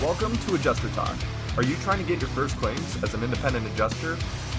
Welcome to Adjuster Talk. Are you trying to get your first claims as an independent adjuster?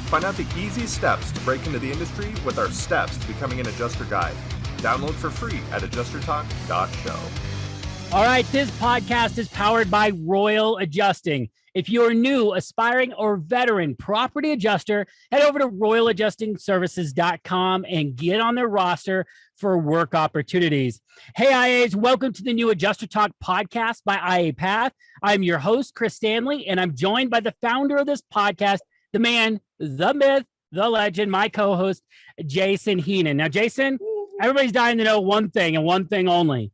Find out the easiest steps to break into the industry with our Steps to Becoming an Adjuster guide. Download for free at adjustertalk.show. All right, this podcast is powered by Royal Adjusting. If you're new, aspiring, or veteran property adjuster, head over to royaladjustingservices.com and get on their roster for work opportunities. Hey, IAs, welcome to the new Adjuster Talk podcast by IA Path. I'm your host, Chris Stanley, and I'm joined by the founder of this podcast, the man, the myth, the legend, my co-host, Jason Heenan. Now, Jason, everybody's dying to know one thing and one thing only.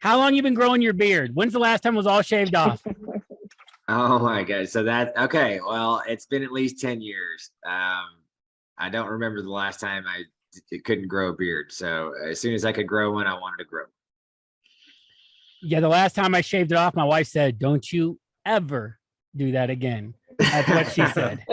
How long you been growing your beard? When's the last time it was all shaved off? Oh my God. So okay. Well, it's been at least 10 years. I don't remember the last time I couldn't grow a beard. So as soon as I could grow one, I wanted to grow. Yeah. The last time I shaved it off, my wife said, "Don't you ever do that again." That's what she said.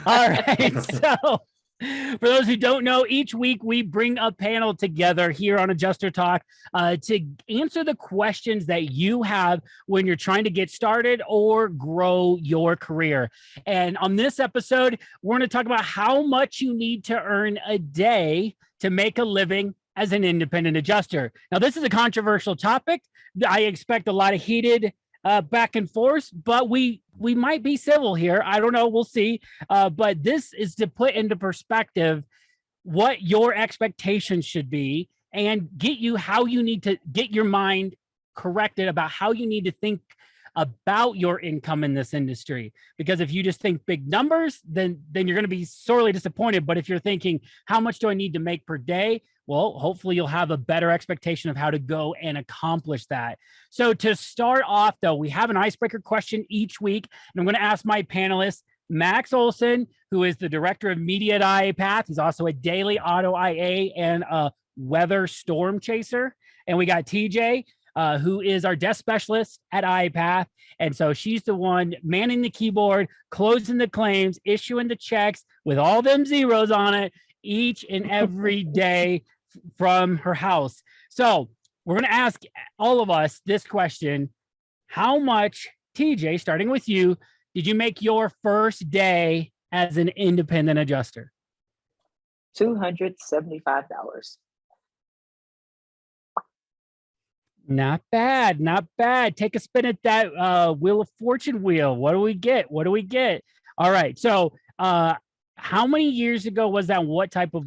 All right. So for those who don't know, each week we bring a panel together here on Adjuster Talk to answer the questions that you have when you're trying to get started or grow your career. And on this episode, we're going to talk about how much you need to earn a day to make a living as an independent adjuster. Now, this is a controversial topic. I expect a lot of heated back and forth, but we might be civil here. I don't know. We'll see. But this is to put into perspective what your expectations should be and get you how you need to get your mind corrected about how you need to think about your income in this industry. Because if you just think big numbers, then you're going to be sorely disappointed. But if you're thinking, how much do I need to make per day? Well, hopefully you'll have a better expectation of how to go and accomplish that. So to start off, though, we have an icebreaker question each week, and I'm going to ask my panelists, Max Olson, who is the director of media at IA Path. He's also a daily auto IA and a weather storm chaser. And we got TJ, who is our desk specialist at IA Path. And so she's the one manning the keyboard, closing the claims, issuing the checks with all them zeros on it each and every day from her house. So we're going to ask all of us this question. How much, TJ, starting with you, did you make your first day as an independent adjuster? $275. Not bad. Not bad. Take a spin at that Wheel of Fortune wheel. What do we get? What do we get? All right. So how many years ago was that? What type of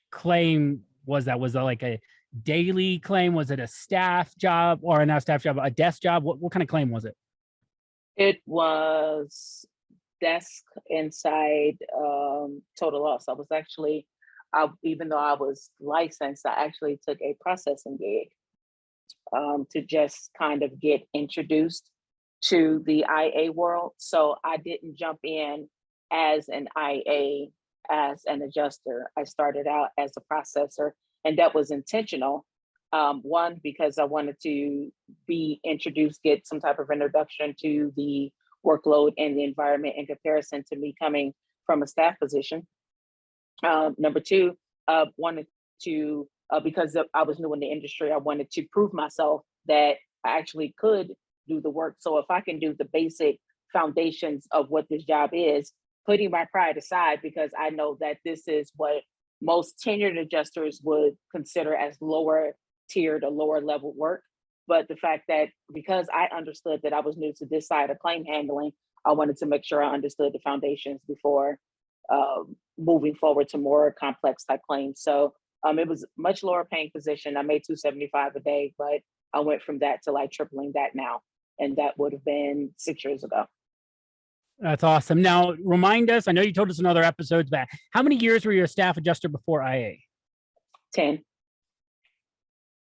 claim was that? Was it like a daily claim? Was it a staff job or not staff job, a desk job? What kind of claim was it? It was desk inside total loss. I was actually, even though I was licensed, I actually took a processing gig to just kind of get introduced to the IA world. So I didn't jump in as an IA, as an adjuster. I started out as a processor, and that was intentional. One, because I wanted to be introduced, get some type of introduction to the workload and the environment in comparison to me coming from a staff position. Number two, wanted to, because I was new in the industry, I wanted to prove myself that I actually could do the work. So if I can do the basic foundations of what this job is, putting my pride aside, because I know that this is what most tenured adjusters would consider as lower tiered or lower level work. But the fact that because I understood that I was new to this side of claim handling, I wanted to make sure I understood the foundations before moving forward to more complex type claims. So it was much lower paying position. I made $275 a day, but I went from that to like tripling that now. And that would have been 6 years ago. That's awesome. Now, remind us, I know you told us in other episodes, but how many years were you a staff adjuster before IA? 10.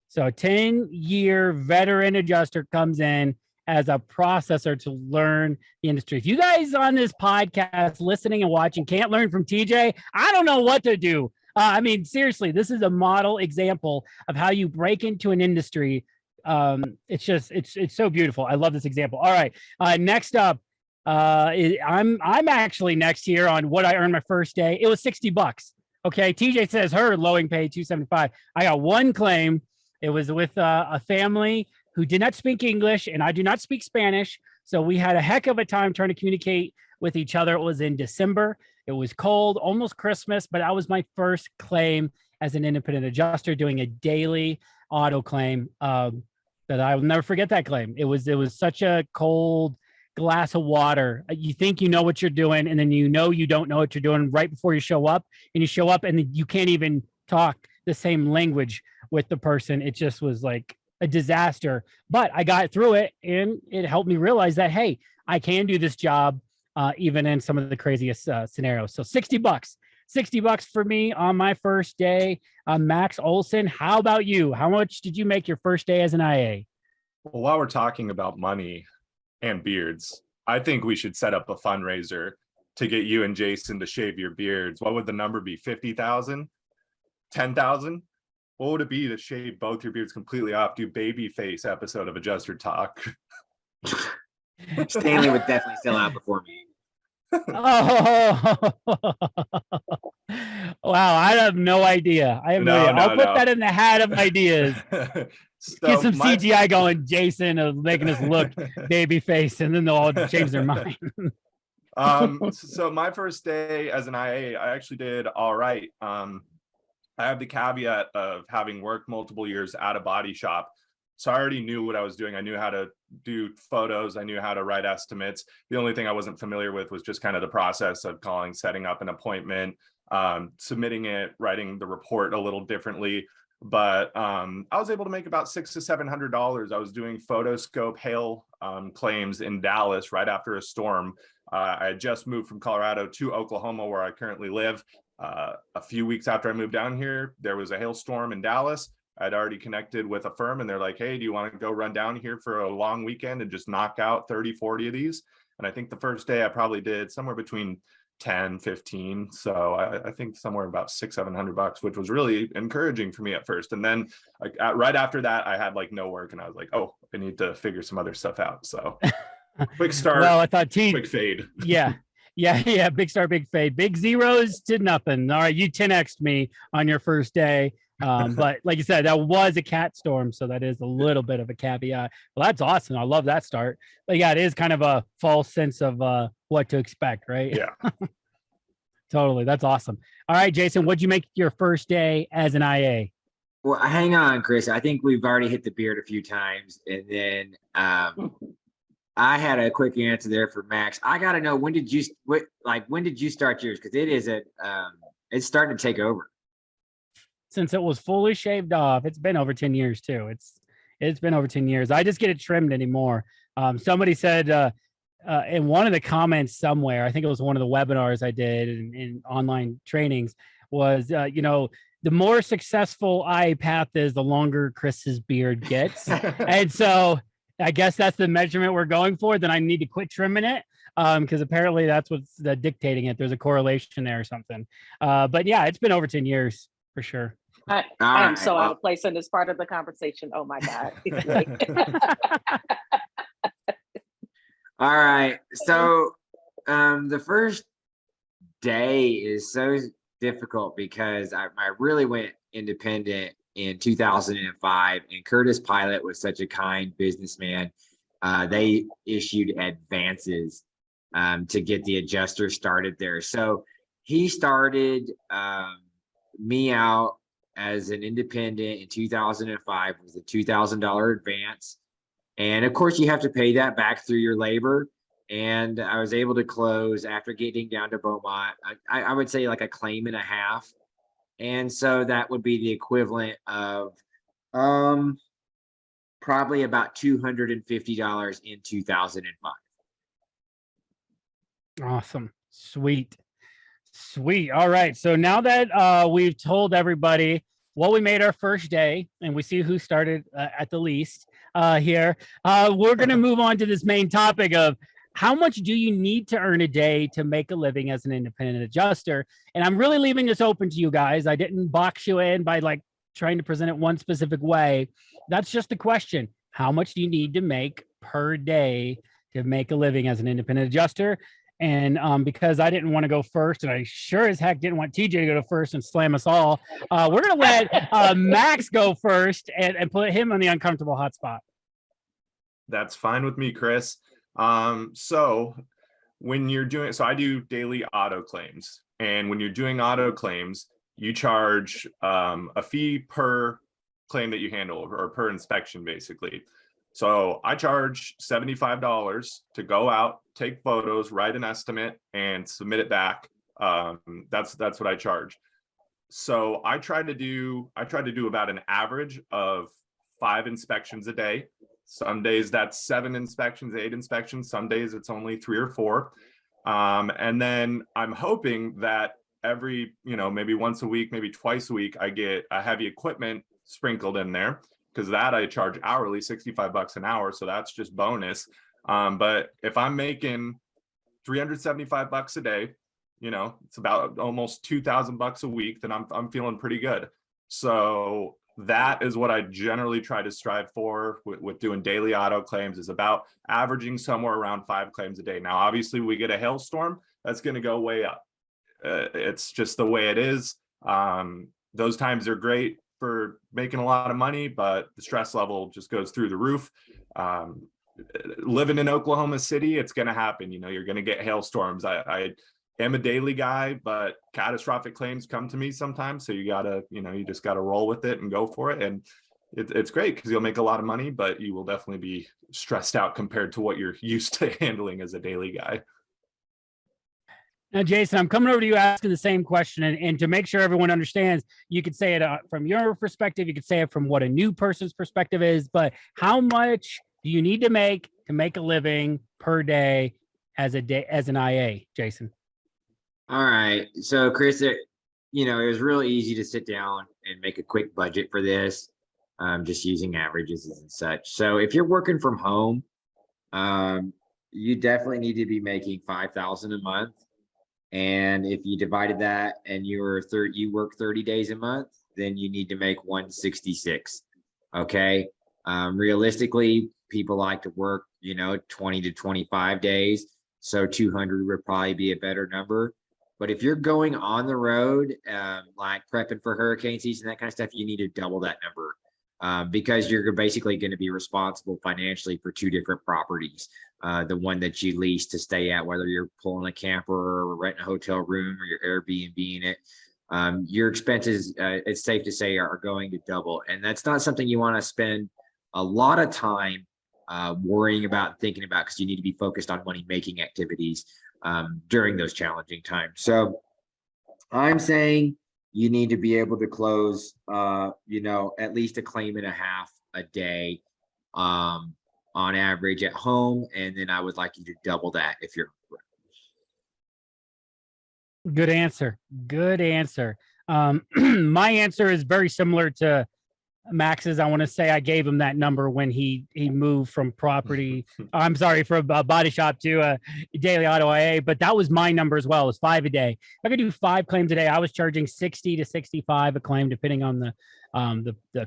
So a 10-year veteran adjuster comes in as a processor to learn the industry. If you guys on this podcast listening and watching can't learn from TJ, I don't know what to do. I mean, seriously, this is a model example of how you break into an industry. It's so beautiful. I love this example. All right. Next up, I'm actually next here on what I earned my first day. It was $60. Okay. TJ says her lowing pay $275. I got one claim. It was with a family who did not speak English, and I do not speak Spanish. So we had a heck of a time trying to communicate with each other. It was in December. It was cold, almost Christmas, but that was my first claim as an independent adjuster, doing a daily auto claim. That I will never forget that claim. It was such a cold glass of water. You think you know what you're doing, and then you don't know what you're doing right before you show up, and then you can't even talk the same language with the person. It just was like a disaster, but I got through it, and it helped me realize that, hey, I can do this job even in some of the craziest scenarios. So $60 for me on my first day. Max Olson, how about you? How much did you make your first day as an IA? Well, while we're talking about money and beards, I think we should set up a fundraiser to get you and Jason to shave your beards. What would the number be? 50,000? 10,000? What would it be to shave both your beards completely off? Do baby face episode of Adjuster Talk. Stanley would definitely sell out before me. Oh, wow. I have no idea. I'll put that in the hat of ideas. So get some CGI going, Jason, of making us look baby face, and then they'll all change their mind. So my first day as an IA, I actually did all right. I have the caveat of having worked multiple years at a body shop. So I already knew what I was doing. I knew how to do photos. I knew how to write estimates. The only thing I wasn't familiar with was just kind of the process of calling, setting up an appointment, submitting it, writing the report a little differently. But I was able to make about $600 to $700. I was doing photoscope hail claims in Dallas right after a storm. I had just moved from Colorado to Oklahoma, where I currently live. A few weeks after I moved down here, there was a hailstorm in Dallas. I'd already connected with a firm, and they're like, hey, do you want to go run down here for a long weekend and just knock out 30, 40 of these? And I think the first day I probably did somewhere between 10, 15. So I think somewhere about $600-700, which was really encouraging for me at first. And then right after that, I had like no work, and I was like, oh, I need to figure some other stuff out. So quick start. Well, I thought quick fade. Yeah. Big start, big fade, big zeros to nothing. All right. You 10x'd me on your first day. But like you said, that was a cat storm. So that is a little bit of a caveat. Well, that's awesome. I love that start. But yeah, it is kind of a false sense of what to expect, right? Yeah. Totally. That's awesome. All right, Jason, what'd you make your first day as an IA? Well, hang on, Chris. I think we've already hit the beard a few times. And then I had a quick answer there for Max. I got to know, when did you start yours? Because it's starting to take over. Since it was fully shaved off, it's been over 10 years too. It's been over 10 years. I just get it trimmed anymore. Somebody said in one of the comments somewhere, I think it was one of the webinars I did in online trainings, was the more successful IA path is, the longer Chris's beard gets. And so I guess that's the measurement we're going for. Then I need to quit trimming it, because apparently that's what's dictating it. There's a correlation there or something. But yeah, it's been over 10 years for sure. I'm so out of place in this part of the conversation. Oh my God. All right. So the first day is so difficult because I really went independent in 2005, and Curtis Pilot was such a kind businessman. They issued advances to get the adjuster started there. So he started me out as an independent in 2005 with a $2,000 advance. And of course, you have to pay that back through your labor. And I was able to close after getting down to Beaumont, I would say like a claim and a half. And so that would be the equivalent of probably about $250 in 2005. Awesome. Sweet. All right. So now that we've told everybody what we made our first day, and we see who started at the least here, we're going to move on to this main topic of how much do you need to earn a day to make a living as an independent adjuster? And I'm really leaving this open to you guys. I didn't box you in by like trying to present it one specific way. That's just the question. How much do you need to make per day to make a living as an independent adjuster? And because I didn't want to go first, and I sure as heck didn't want TJ to go first and slam us all, we're going to let Max go first and put him on the uncomfortable hot spot. That's fine with me, Chris. So when you're doing, so I do daily auto claims, and when you're doing auto claims, you charge a fee per claim that you handle, or per inspection, basically. So I charge $75 to go out, take photos, write an estimate, and submit it back. That's what I charge. So I try to do about an average of 5 inspections a day. Some days that's 7 inspections, 8 inspections. Some days it's only 3 or 4. And then I'm hoping that every, maybe once a week, maybe twice a week, I get a heavy equipment sprinkled in there, because that I charge hourly, $65 an hour. So that's just bonus. But if I'm making $375 a day, it's about almost $2,000 a week, then I'm feeling pretty good. So that is what I generally try to strive for with doing daily auto claims, is about averaging somewhere around 5 claims a day. Now, obviously we get a hailstorm, that's going to go way up. It's just the way it is. Those times are great for making a lot of money, but the stress level just goes through the roof. Living in Oklahoma City, it's going to happen. You're going to get hailstorms. I am a daily guy, but catastrophic claims come to me sometimes. So you gotta, you just gotta roll with it and go for it. And it's great because you'll make a lot of money, but you will definitely be stressed out compared to what you're used to handling as a daily guy. Now, Jason, I'm coming over to you asking the same question, and to make sure everyone understands, you could say it from your perspective, you could say it from what a new person's perspective is, but how much do you need to make a living per day as an IA, Jason? All right. So Chris, it was really easy to sit down and make a quick budget for this, just using averages and such. So if you're working from home, you definitely need to be making $5,000 a month. And if you divided that and you work 30 days a month, then you need to make 166. Okay. Realistically, people like to work, 20 to 25 days. So 200 would probably be a better number. But if you're going on the road, like prepping for hurricane season, that kind of stuff, you need to double that number, because you're basically going to be responsible financially for 2 different properties. The one that you lease to stay at, whether you're pulling a camper or renting a hotel room or you're Airbnb-ing it, your expenses, it's safe to say, are going to double. And that's not something you want to spend a lot of time worrying about, thinking about, because you need to be focused on money-making activities during those challenging times. So I'm saying you need to be able to close, at least a claim and a half a day on average at home. And then I would like you to double that if you're. Good answer. Good answer. My answer is very similar to Max's. I want to say I gave him that number when he moved from property. I'm sorry, from a body shop to a daily auto IA, but that was my number as well. It was 5 a day. If I could do 5 claims a day, I was charging 60 to 65 a claim, depending on the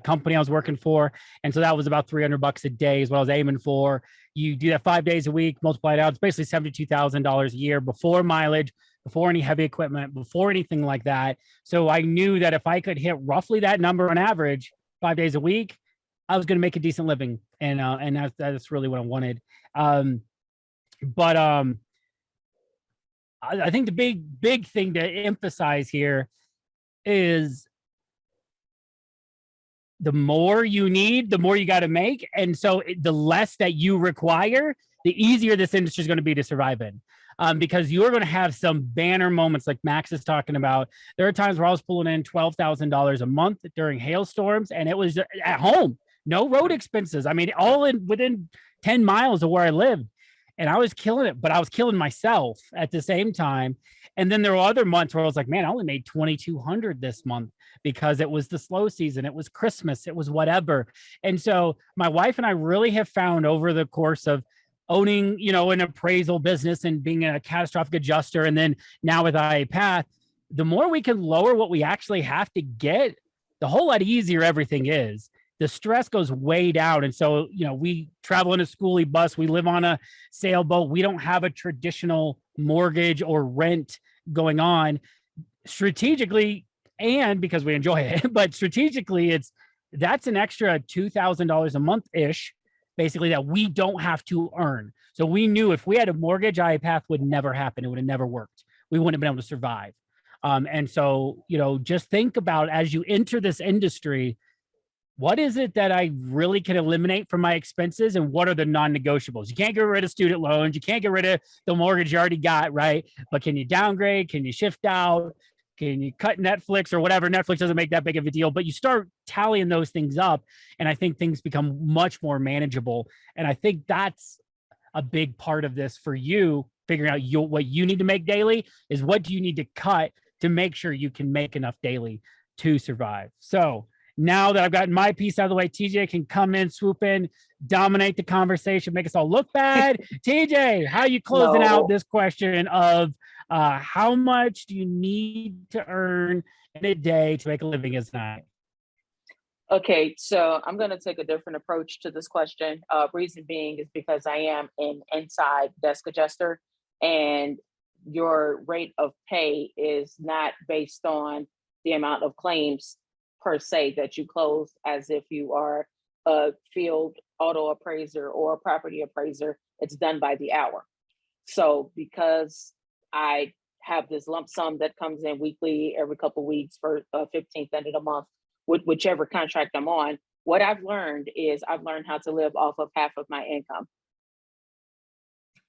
company I was working for. And so that was about $300 a day is what I was aiming for. You do that 5 days a week, multiply it out. It's basically $72,000 a year before mileage, before any heavy equipment, before anything like that. So I knew that if I could hit roughly that number on average, 5 days a week, I was going to make a decent living. And that's really what I wanted. But I think the big thing to emphasize here is the more you need, the more you got to make. And so the less that you require, the easier this industry is going to be to survive in. Because you're going to have some banner moments like Max is talking about. There are times where I was pulling in $12,000 a month during hailstorms, and it was at home, no road expenses. I mean, all within 10 miles of where I lived, and I was killing it, but I was killing myself at the same time. And then there were other months where I was like, man, I only made $2,200 this month because it was the slow season. It was Christmas. It was whatever. And so my wife and I really have found over the course of owning, an appraisal business and being a catastrophic adjuster, and then now with IA Path, the more we can lower what we actually have to get, the whole lot easier everything is. The stress goes way down. And so, we travel in a schoolie bus, we live on a sailboat, we don't have a traditional mortgage or rent going on strategically, and because we enjoy it, but strategically that's an extra $2,000 a month ish, basically that we don't have to earn. So we knew if we had a mortgage, iPath would never happen. It would have never worked. We wouldn't have been able to survive. And so, just think about as you enter this industry, what is it that I really can eliminate from my expenses and what are the non-negotiables? You can't get rid of student loans. You can't get rid of the mortgage you already got, right? But can you downgrade? Can you shift out? Can you cut Netflix or whatever? Netflix doesn't make that big of a deal, but you start tallying those things up and I think things become much more manageable. And I think that's a big part of this for you, figuring out what you need to make daily is what do you need to cut to make sure you can make enough daily to survive. So now that I've gotten my piece out of the way, TJ can come in, swoop in, dominate the conversation, make us all look bad. TJ, how are you closing out this question of how much do you need to earn in a day to make a living as an I? Okay, so I'm going to take a different approach to this question. Reason being is because I am an inside desk adjuster, and your rate of pay is not based on the amount of claims per se that you close as if you are a field auto appraiser or a property appraiser. It's done by the hour. So because I have this lump sum that comes in weekly every couple of weeks for 15th end of the month, with whichever contract I'm on, what I've learned is I've learned how to live off of half of my income.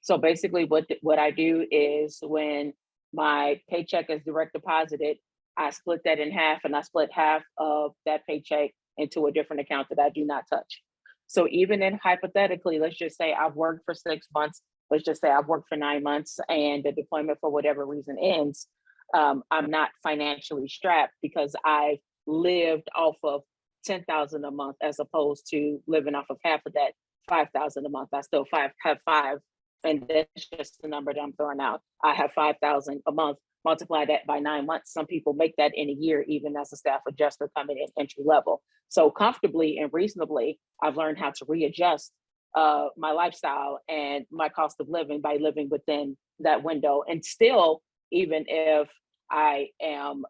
So basically what I do is when my paycheck is direct deposited, I split that in half and I split half of that paycheck into a different account that I do not touch. So even in hypothetically, let's just say I've worked for 6 months, let's just say I've worked for 9 months and the deployment for whatever reason ends, I'm not financially strapped because I lived off of 10,000 a month as opposed to living off of half of that 5,000 a month. I still have five, and that's just the number that I'm throwing out. I have 5,000 a month. Multiply that by 9 months. Some people make that in a year, even as a staff adjuster coming in entry level. So comfortably and reasonably, I've learned how to readjust my lifestyle and my cost of living by living within that window. And still, even if I am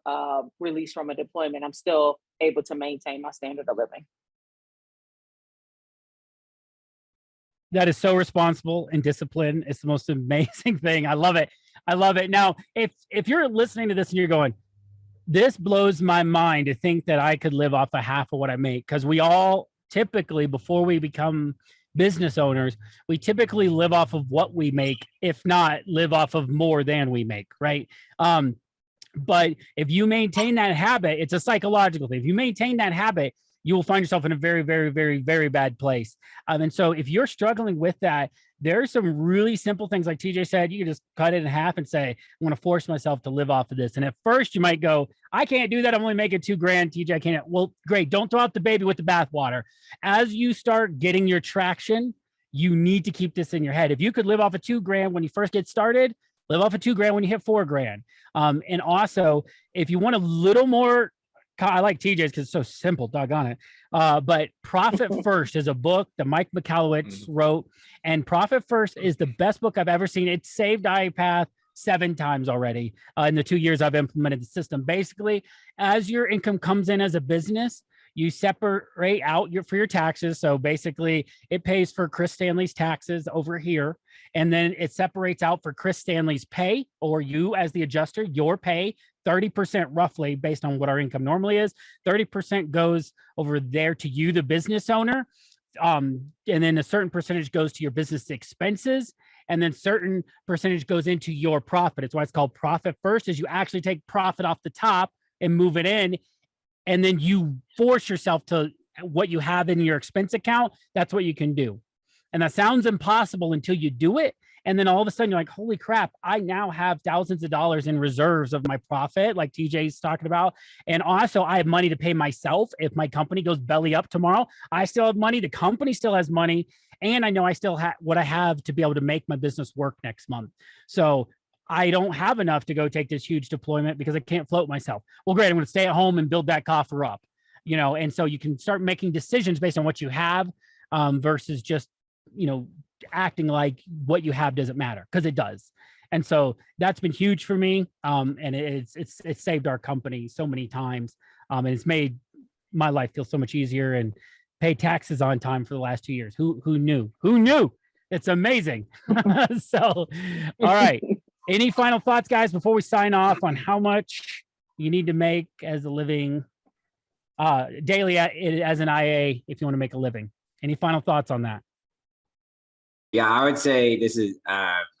released from a deployment, I'm still able to maintain my standard of living. That is so responsible and disciplined. It's the most amazing thing. I love it. I love it. Now, if you're listening to this and you're going, this blows my mind to think that I could live off of half of what I make, because we all typically, before we become business owners, we typically live off of what we make, if not live off of more than we make, right? But if you maintain that habit, it's a psychological thing. If you maintain that habit, you will find yourself in a very, very, very, very bad place. And so if you're struggling with that, there are some really simple things like TJ said. You can just cut it in half and say, I'm going to force myself to live off of this. And at first you might go, I can't do that. I'm only making $2,000, TJ. I can't. Well, great. Don't throw out the baby with the bathwater. As you start getting your traction, you need to keep this in your head. If you could live off of $2,000 when you first get started, live off of $2,000 when you hit $4,000. And also, if you want a little more, I like TJ's because it's so simple, doggone it. But Profit First is a book that Mike Michalowicz wrote, and Profit First is the best book I've ever seen. It saved iPath 7 times already in the 2 years I've implemented the system. Basically, as your income comes in as a business, you separate out for your taxes. So basically, it pays for Chris Stanley's taxes over here. And then it separates out for Chris Stanley's pay, or you as the adjuster, your pay, 30% roughly based on what our income normally is. 30% goes over there to you, the business owner. And then a certain percentage goes to your business expenses. And then certain percentage goes into your profit. It's why it's called Profit First, is you actually take profit off the top and move it in. And then you force yourself to what you have in your expense account. That's what you can do. And that sounds impossible until you do it. And then all of a sudden you're like, holy crap, I now have thousands of dollars in reserves of my profit, like TJ's talking about. And also I have money to pay myself. If my company goes belly up tomorrow, I still have money. The company still has money. And I know I still have what I have to be able to make my business work next month. So I don't have enough to go take this huge deployment because I can't float myself. Well, great. I'm going to stay at home and build that coffer up, and so you can start making decisions based on what you have versus just, acting like what you have doesn't matter, because it does. And so that's been huge for me. And it's saved our company so many times. And it's made my life feel so much easier and pay taxes on time for the last 2 years. Who knew? Who knew? It's amazing. So, all right. Any final thoughts, guys, before we sign off on how much you need to make as a living daily as an IA if you want to make a living? Any final thoughts on that? Yeah, I would say this is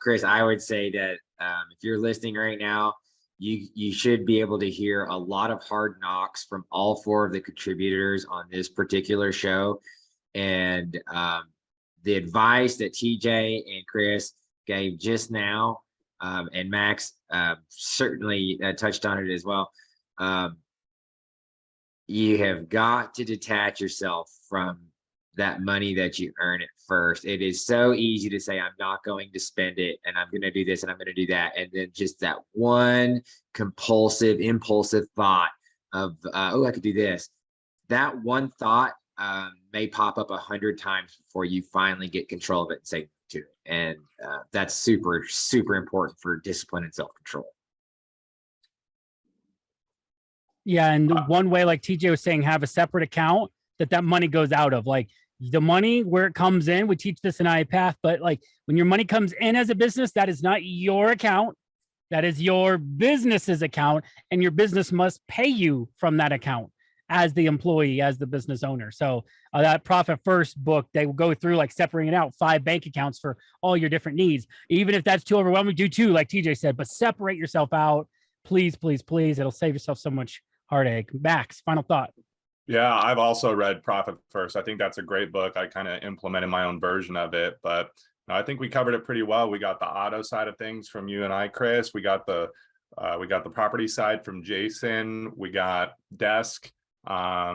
Chris. I would say that if you're listening right now, you should be able to hear a lot of hard knocks from all 4 of the contributors on this particular show, and the advice that TJ and Chris gave just now, and Max certainly touched on it as well. You have got to detach yourself from that money that you earn at first. It is so easy to say, I'm not going to spend it and I'm going to do this and I'm going to do that. And then just that one impulsive thought of, oh, I could do this. That one thought may pop up 100 times before you finally get control of it and say to it. And that's super, super important for discipline and self-control. Yeah. And one way, like TJ was saying, have a separate account that money goes out of. Like the money where it comes in, we teach this in iPath, but like when your money comes in as a business, that is not your account. That is your business's account, and your business must pay you from that account as the employee, as the business owner. So that Profit First book, they will go through like separating out 5 bank accounts for all your different needs. Even if that's too overwhelming, do 2, like TJ said, but separate yourself out. Please, please, please. It'll save yourself so much heartache. Max, final thought. Yeah, I've also read Profit First. I think that's a great book. I kind of implemented my own version of it, but I think we covered it pretty well. We got the auto side of things from you and I, Chris. We got the property side from Jason. We got desk. Yeah,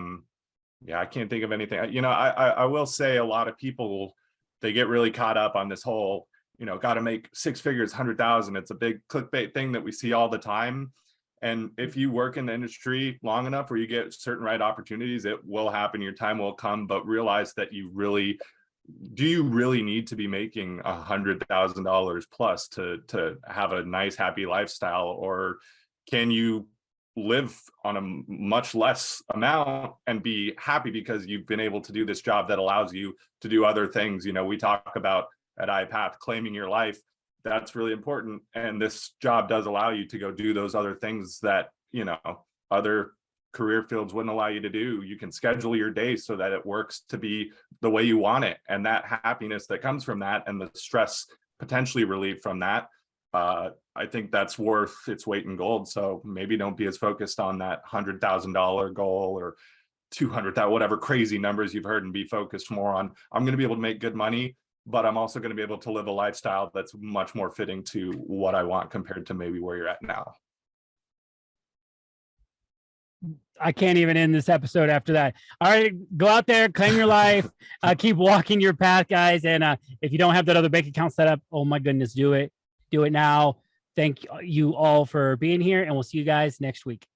I can't think of anything. You know, I will say a lot of people, they get really caught up on this whole, you know, got to make 6 figures, 100,000. It's a big clickbait thing that we see all the time. And if you work in the industry long enough where you get certain right opportunities, it will happen. Your time will come, but realize that you really need to be making $100,000 plus to have a nice, happy lifestyle? Or can you live on a much less amount and be happy because you've been able to do this job that allows you to do other things? You know, we talk about at iPath claiming your life. That's really important. And this job does allow you to go do those other things that, you know, other career fields wouldn't allow you to do. You can schedule your day so that it works to be the way you want it. And that happiness that comes from that and the stress potentially relieved from that, I think that's worth its weight in gold. So maybe don't be as focused on that $100,000 goal or 200,000, whatever crazy numbers you've heard, and be focused more on, I'm going to be able to make good money, but I'm also going to be able to live a lifestyle that's much more fitting to what I want compared to maybe where you're at now. I can't even end this episode after that. All right, go out there, claim your life, keep walking your path, guys. And if you don't have that other bank account set up, oh my goodness, do it. Do it now. Thank you all for being here, and we'll see you guys next week.